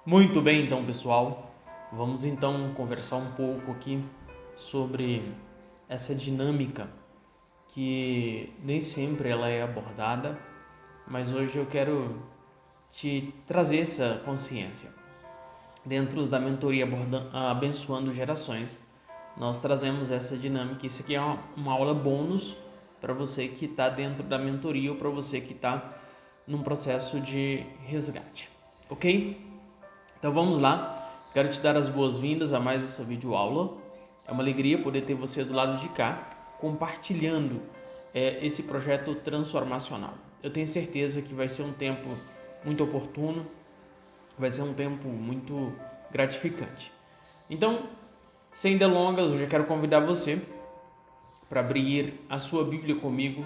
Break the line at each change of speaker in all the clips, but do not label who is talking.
Muito bem, então, pessoal. Vamos então conversar um pouco aqui sobre essa dinâmica que nem sempre ela é abordada, mas hoje eu quero te trazer essa consciência. Dentro da mentoria Abençoando Gerações, nós trazemos essa dinâmica. Isso aqui é uma aula bônus para você que está dentro da mentoria ou para você que está num processo de resgate, ok? Então vamos lá, quero te dar as boas-vindas a mais essa videoaula. É uma alegria poder ter você do lado de cá, compartilhando esse projeto transformacional. Eu tenho certeza que vai ser um tempo muito oportuno, vai ser um tempo muito gratificante. Então, sem delongas, eu já quero convidar você para abrir a sua Bíblia comigo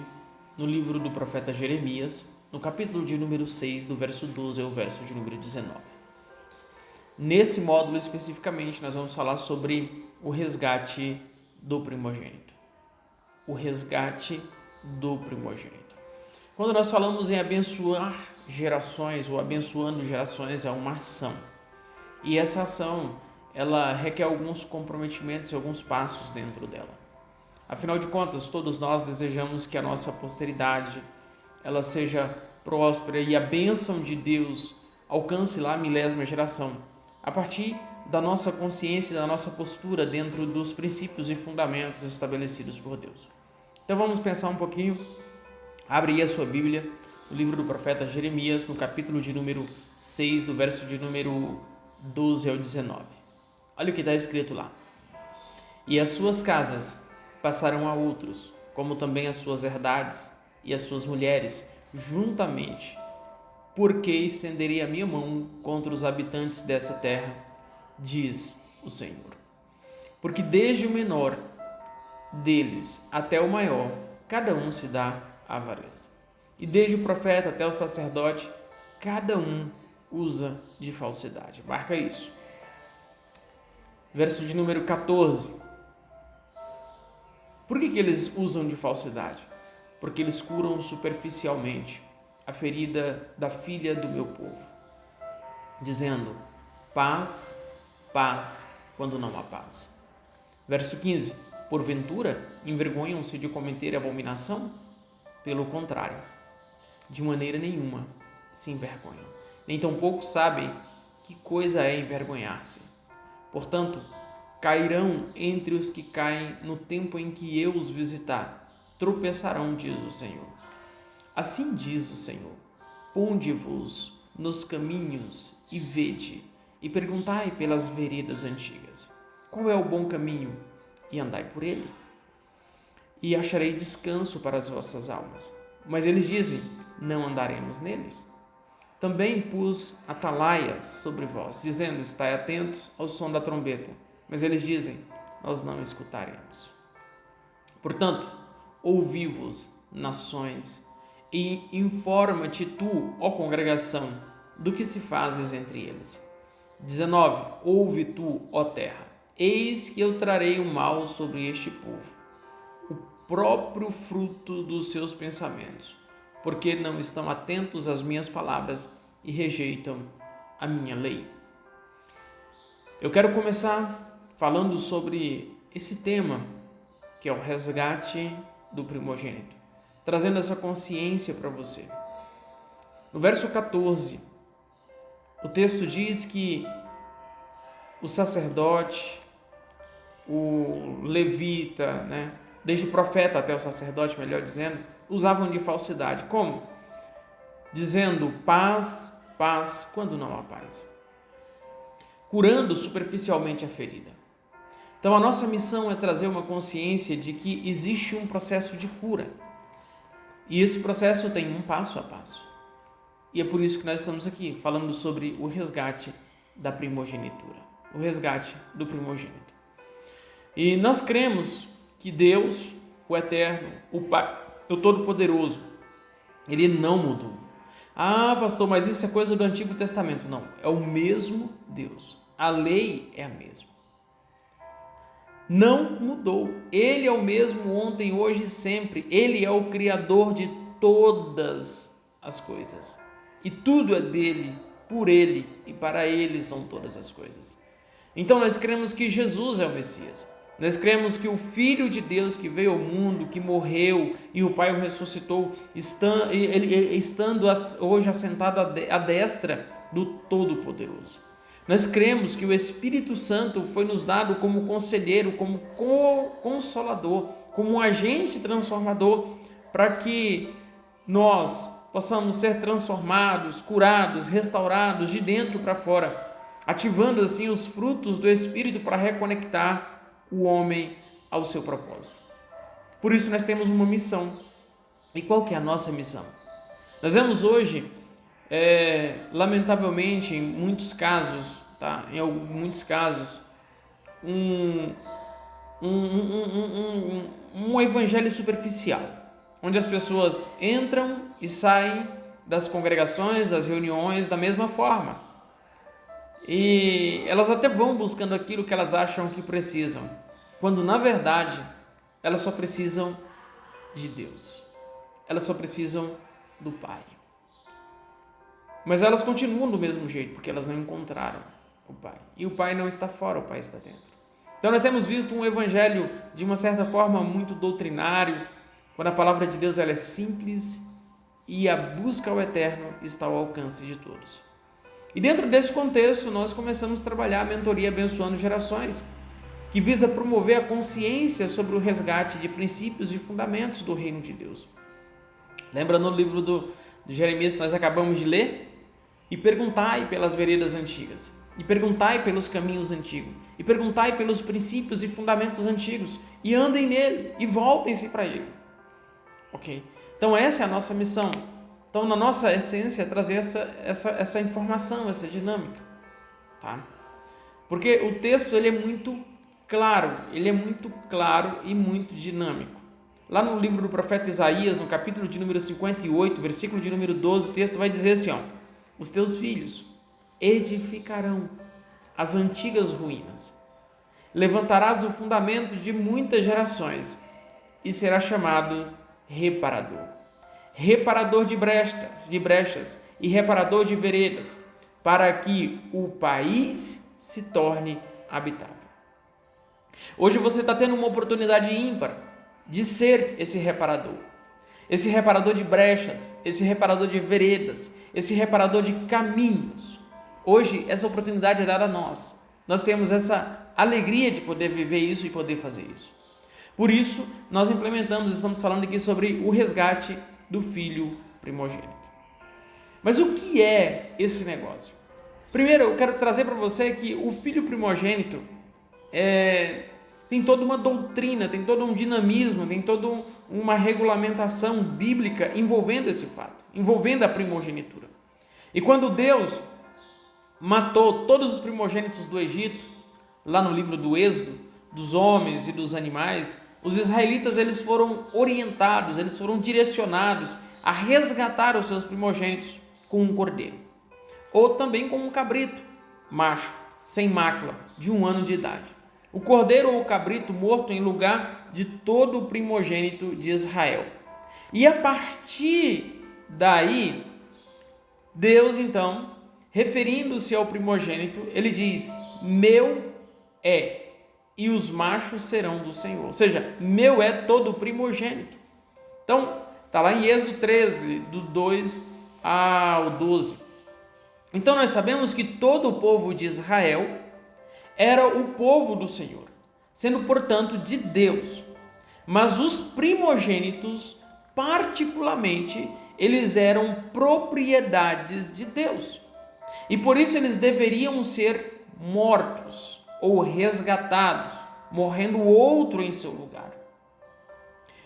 no livro do profeta Jeremias, no capítulo de número 6, do verso 12 ao verso de número 19. Nesse módulo especificamente, nós vamos falar sobre o resgate do primogênito. O resgate do primogênito. Quando nós falamos em abençoar gerações ou abençoando gerações, é uma ação. E essa ação, ela requer alguns comprometimentos e alguns passos dentro dela. Afinal de contas, todos nós desejamos que a nossa posteridade ela seja próspera e a bênção de Deus alcance lá a milésima geração, a partir da nossa consciência e da nossa postura dentro dos princípios e fundamentos estabelecidos por Deus. Então vamos pensar um pouquinho. Abre aí a sua Bíblia, no livro do profeta Jeremias, no capítulo de número 6, do verso de número 12 ao 19. Olha o que está escrito lá. E as suas casas passarão a outros, como também as suas herdades e as suas mulheres, juntamente, porque estenderei a minha mão contra os habitantes dessa terra, diz o Senhor. Porque desde o menor deles até o maior, cada um se dá à avareza. E desde o profeta até o sacerdote, cada um usa de falsidade. Marca isso. Verso de número 14. Por que eles usam de falsidade? Porque eles curam superficialmente a ferida da filha do meu povo, dizendo paz, paz, quando não há paz. Verso 15. Porventura, envergonham-se de cometer abominação? Pelo contrário, de maneira nenhuma se envergonham, nem tampouco sabem que coisa é envergonhar-se. Portanto, cairão entre os que caem no tempo em que eu os visitar, tropeçarão, diz o Senhor. Assim diz o Senhor: ponde-vos nos caminhos e vede, e perguntai pelas veredas antigas, qual é o bom caminho, e andai por ele, e acharei descanso para as vossas almas. Mas eles dizem: não andaremos neles. Também pus atalaias sobre vós, dizendo: estai atentos ao som da trombeta. Mas eles dizem: nós não escutaremos. Portanto, ouvi-vos, nações, e informa-te tu, ó congregação, do que se fazes entre eles. 19. Ouve tu, ó terra, eis que eu trarei o mal sobre este povo, o próprio fruto dos seus pensamentos, porque não estão atentos às minhas palavras e rejeitam a minha lei. Eu quero começar falando sobre esse tema, que é o resgate do primogênito, trazendo essa consciência para você. No verso 14, o texto diz que o sacerdote, o levita, desde o profeta até o sacerdote, melhor dizendo, usavam de falsidade. Como? Dizendo paz, paz, quando não há paz. Curando superficialmente a ferida. Então a nossa missão é trazer uma consciência de que existe um processo de cura. E esse processo tem um passo a passo. E é por isso que nós estamos aqui falando sobre o resgate da primogenitura. O resgate do primogênito. E nós cremos que Deus, o Eterno, o Pai, o Todo-Poderoso, Ele não mudou. Ah, pastor, mas isso é coisa do Antigo Testamento. Não, é o mesmo Deus. A lei é a mesma. Não mudou. Ele é o mesmo ontem, hoje e sempre. Ele é o Criador de todas as coisas. E tudo é dele por Ele e para Ele são todas as coisas. Então nós cremos que Jesus é o Messias. Nós cremos que o Filho de Deus que veio ao mundo, que morreu e o Pai o ressuscitou, estando hoje assentado à destra do Todo-Poderoso. Nós cremos que o Espírito Santo foi nos dado como conselheiro, como consolador, como um agente transformador, para que nós possamos ser transformados, curados, restaurados de dentro para fora, ativando assim os frutos do Espírito para reconectar o homem ao seu propósito. Por isso nós temos uma missão. E qual que é a nossa missão? Nós vemos hoje, lamentavelmente, em muitos casos, um evangelho superficial, onde as pessoas entram e saem das congregações, das reuniões da mesma forma. E elas até vão buscando aquilo que elas acham que precisam, quando na verdade elas só precisam de Deus. Elas só precisam do Pai. Mas elas continuam do mesmo jeito, porque elas não encontraram o Pai. E o Pai não está fora, o Pai está dentro. Então nós temos visto um evangelho de uma certa forma muito doutrinário, quando a palavra de Deus ela é simples e a busca ao eterno está ao alcance de todos. E dentro desse contexto, nós começamos a trabalhar a mentoria Abençoando Gerações, que visa promover a consciência sobre o resgate de princípios e fundamentos do reino de Deus. Lembra no livro de Jeremias que nós acabamos de ler? E perguntai pelas veredas antigas, e perguntai pelos caminhos antigos, e perguntai pelos princípios e fundamentos antigos, e andem nele, e voltem-se para ele. Ok? Então essa é a nossa missão. Então, na nossa essência, é trazer essa informação, essa dinâmica. Tá? Porque o texto ele é muito claro e muito dinâmico. Lá no livro do profeta Isaías, no capítulo de número 58, versículo de número 12, o texto vai dizer assim, os teus filhos edificarão as antigas ruínas, levantarás o fundamento de muitas gerações e será chamado reparador. Reparador de brechas e reparador de veredas, para que o país se torne habitável. Hoje você está tendo uma oportunidade ímpar de ser esse reparador de brechas, esse reparador de veredas, esse reparador de caminhos. Hoje essa oportunidade é dada a nós. Nós temos essa alegria de poder viver isso e poder fazer isso. Por isso, nós estamos falando aqui sobre o resgate do filho primogênito. Mas o que é esse negócio? Primeiro, eu quero trazer para você que o filho primogênito tem toda uma doutrina, tem todo um dinamismo, tem toda uma regulamentação bíblica envolvendo esse fato, envolvendo a primogenitura. E quando Deus matou todos os primogênitos do Egito, lá no livro do Êxodo, dos homens e dos animais, os israelitas eles foram orientados, eles foram direcionados a resgatar os seus primogênitos com um cordeiro, ou também com um cabrito, macho, sem mácula, de 1 ano de idade. O cordeiro ou o cabrito morto em lugar de todo o primogênito de Israel. E a partir daí, Deus então, referindo-se ao primogênito, ele diz, meu é, e os machos serão do Senhor. Ou seja, meu é todo o primogênito. Então, está lá em Êxodo 13, do 2 ao 12. Então, nós sabemos que todo o povo de Israel era o povo do Senhor, sendo, portanto, de Deus. Mas os primogênitos, particularmente, eles eram propriedades de Deus. E por isso eles deveriam ser mortos ou resgatados, morrendo outro em seu lugar.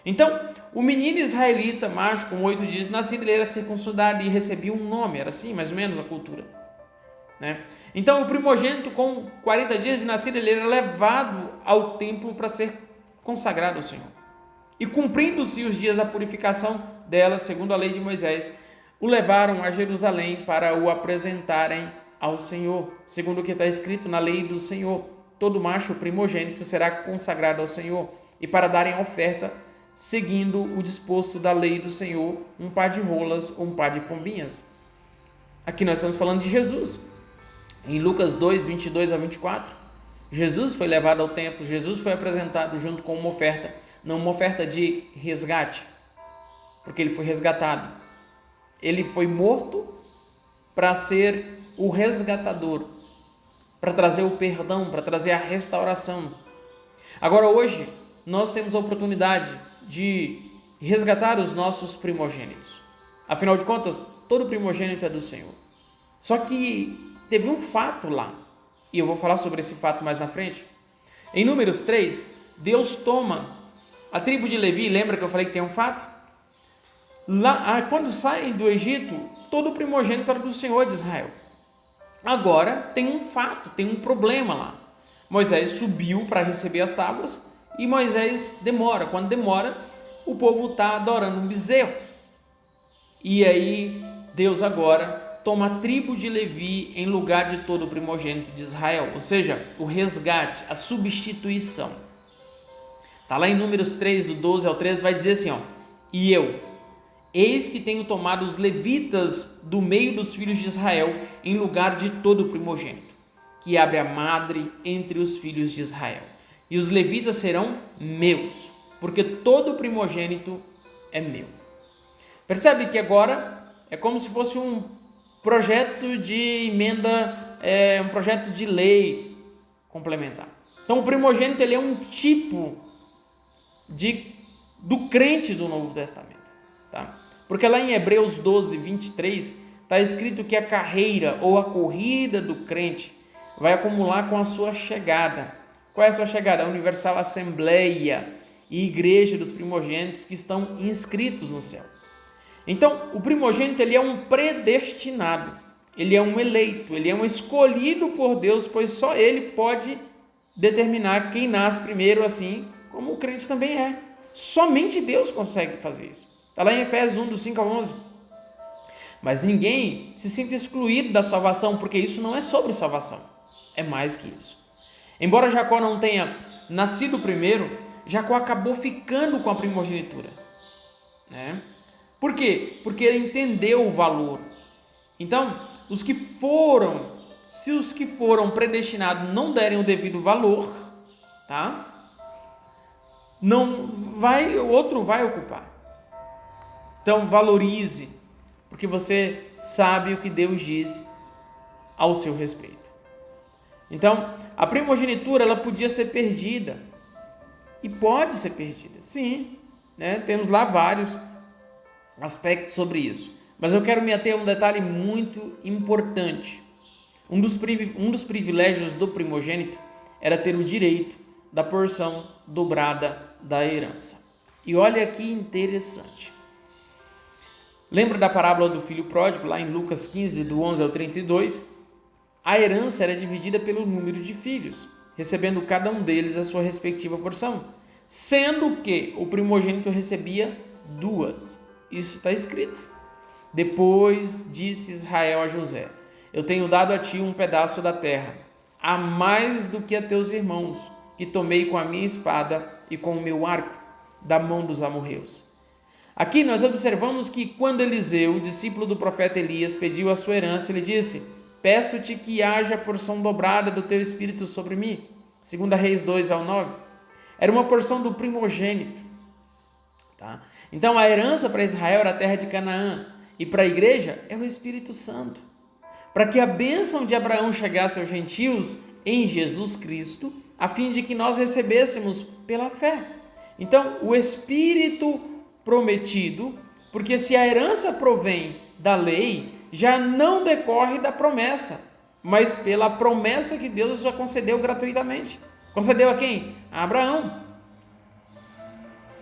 Então, o menino israelita, macho, com 8 dias, nascido, ele era circuncidado e recebia um nome, era assim, mais ou menos, a cultura. Né? Então, o primogênito, com 40 dias de nascido, ele era levado ao templo para ser consagrado ao Senhor. E cumprindo-se os dias da purificação dela, segundo a lei de Moisés, o levaram a Jerusalém para o apresentarem ao Senhor, segundo o que está escrito na lei do Senhor. Todo macho primogênito será consagrado ao Senhor, e para darem a oferta, seguindo o disposto da lei do Senhor, um par de rolas ou um par de pombinhas. Aqui nós estamos falando de Jesus. Em Lucas 2, 22 a 24, Jesus foi levado ao templo, Jesus foi apresentado junto com uma oferta, não uma oferta de resgate, porque ele foi resgatado. Ele foi morto para ser o resgatador, para trazer o perdão, para trazer a restauração. Agora hoje nós temos a oportunidade de resgatar os nossos primogênitos. Afinal de contas, todo primogênito é do Senhor. Só que teve um fato lá, e eu vou falar sobre esse fato mais na frente. Em Números 3, Deus toma a tribo de Levi, lembra que eu falei que tem um fato? Lá, quando saem do Egito, todo primogênito era do Senhor de Israel. Agora tem um fato, tem um problema lá. Moisés subiu para receber as tábuas e Moisés demora. Quando demora, o povo está adorando um bezerro. E aí Deus agora toma a tribo de Levi em lugar de todo o primogênito de Israel, ou seja, o resgate, a substituição. Está lá em Números 3, do 12 ao 13, vai dizer assim, e eu, eis que tenho tomado os levitas do meio dos filhos de Israel em lugar de todo o primogênito, que abre a madre entre os filhos de Israel. E os levitas serão meus, porque todo o primogênito é meu. Percebe que agora é como se fosse um projeto de emenda, um projeto de lei complementar. Então o primogênito ele é um tipo do crente do Novo Testamento. Tá? Porque lá em Hebreus 12, 23, está escrito que a carreira ou a corrida do crente vai acumular com a sua chegada. Qual é a sua chegada? A Universal Assembleia e Igreja dos Primogênitos que estão inscritos no céu. Então, o primogênito ele é um predestinado, ele é um eleito, ele é um escolhido por Deus, pois só ele pode determinar quem nasce primeiro, assim como o crente também é. Somente Deus consegue fazer isso. Está lá em Efésios 1, do 5 ao 11. Mas ninguém se sinta excluído da salvação, porque isso não é sobre salvação, é mais que isso. Embora Jacó não tenha nascido primeiro, Jacó acabou ficando com a primogenitura, né? Por quê? Porque ele entendeu o valor. Então, se os que foram predestinados não derem o devido valor, tá? O outro vai ocupar. Então, valorize, porque você sabe o que Deus diz ao seu respeito. Então, a primogenitura ela podia ser perdida e pode ser perdida, sim, né? Temos lá vários aspectos sobre isso, mas eu quero me ater a um detalhe muito importante. Um dos privilégios do primogênito era ter o direito da porção dobrada da herança. E olha que interessante. Lembra da parábola do filho pródigo, lá em Lucas 15, do 11 ao 32? A herança era dividida pelo número de filhos, recebendo cada um deles a sua respectiva porção, sendo que o primogênito recebia 2. Isso está escrito. Depois disse Israel a José: eu tenho dado a ti um pedaço da terra, a mais do que a teus irmãos, que tomei com a minha espada e com o meu arco, da mão dos amorreus. Aqui nós observamos que quando Eliseu, o discípulo do profeta Elias, pediu a sua herança, ele disse: peço-te que haja porção dobrada do teu espírito sobre mim. 2 Reis 2 ao 9. Era uma porção do primogênito. Tá? Então a herança para Israel era a terra de Canaã, e para a igreja é o Espírito Santo. Para que a bênção de Abraão chegasse aos gentios em Jesus Cristo, a fim de que nós recebêssemos pela fé. Então o Espírito prometido, porque se a herança provém da lei, já não decorre da promessa, mas pela promessa que Deus já concedeu gratuitamente. Concedeu a quem? A Abraão.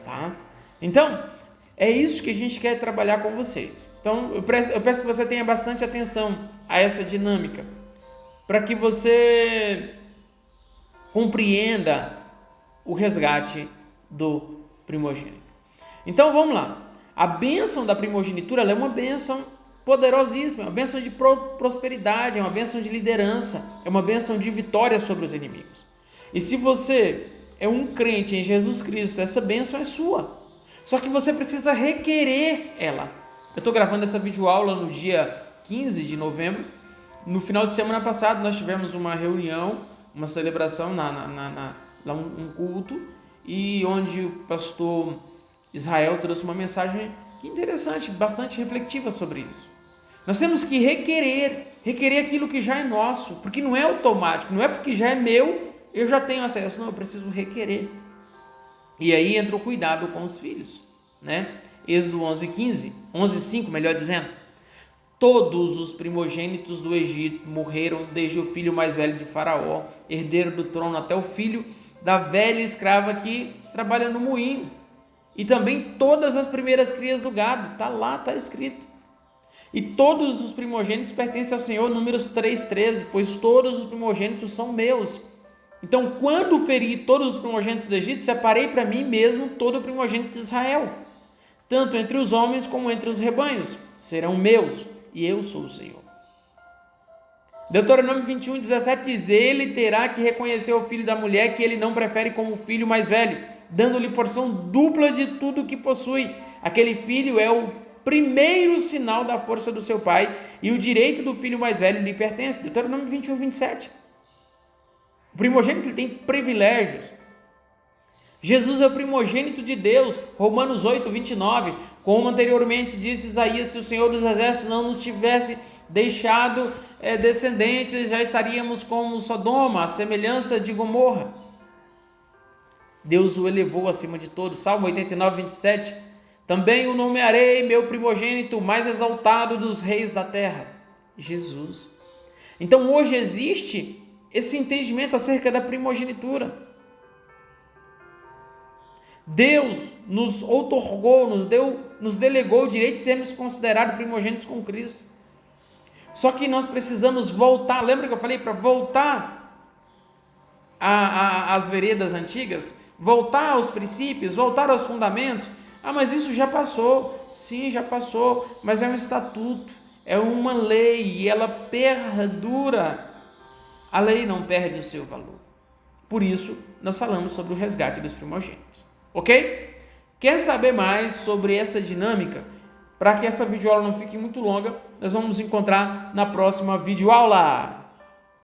Tá? Então, é isso que a gente quer trabalhar com vocês. Então, eu peço que você tenha bastante atenção a essa dinâmica, para que você compreenda o resgate do primogênito. Então, vamos lá. A bênção da primogenitura ela é uma bênção poderosíssima, é uma bênção de prosperidade, é uma bênção de liderança, é uma bênção de vitória sobre os inimigos. E se você é um crente em Jesus Cristo, essa bênção é sua. Só que você precisa requerer ela. Eu estou gravando essa videoaula no dia 15 de novembro. No final de semana passado nós tivemos uma reunião, uma celebração, um culto, e onde o pastor Israel trouxe uma mensagem interessante, bastante reflexiva sobre isso. Nós temos que requerer aquilo que já é nosso, porque não é automático, não é porque já é meu, eu já tenho acesso, não, eu preciso requerer. E aí entra o cuidado com os filhos, né? Êxodo 11:5, melhor dizendo. Todos os primogênitos do Egito morreram, desde o filho mais velho de Faraó, herdeiro do trono, até o filho da velha escrava que trabalha no moinho. E também todas as primeiras crias do gado, está lá, está escrito. E todos os primogênitos pertencem ao Senhor, Números 3:13, pois todos os primogênitos são meus. Então, quando feri todos os primogênitos do Egito, separei para mim mesmo todo o primogênito de Israel, tanto entre os homens como entre os rebanhos, serão meus, e eu sou o Senhor. Deuteronômio 21:17 diz: ele terá que reconhecer o filho da mulher que ele não prefere como o filho mais velho, dando-lhe porção dupla de tudo que possui. Aquele filho é o primeiro sinal da força do seu pai, e o direito do filho mais velho lhe pertence. Deuteronômio 21:27. O primogênito tem privilégios. Jesus é o primogênito de Deus, Romanos 8:29, como anteriormente disse Isaías: se o Senhor dos Exércitos não nos tivesse deixado descendentes, já estaríamos como Sodoma, a semelhança de Gomorra. Deus o elevou acima de todos. Salmo 89:27, também o nomearei meu primogênito, mais exaltado dos reis da terra, Jesus. Então hoje existe esse entendimento acerca da primogenitura. Deus nos outorgou, nos delegou o direito de sermos considerados primogênitos com Cristo. Só que nós precisamos voltar, lembra que eu falei para voltar às veredas antigas, voltar aos princípios, voltar aos fundamentos? Ah, mas isso já passou. Sim, já passou, mas é um estatuto, é uma lei e ela perdura. A lei não perde o seu valor. Por isso, nós falamos sobre o resgate dos primogênitos. Ok? Quer saber mais sobre essa dinâmica? Para que essa videoaula não fique muito longa, nós vamos nos encontrar na próxima videoaula.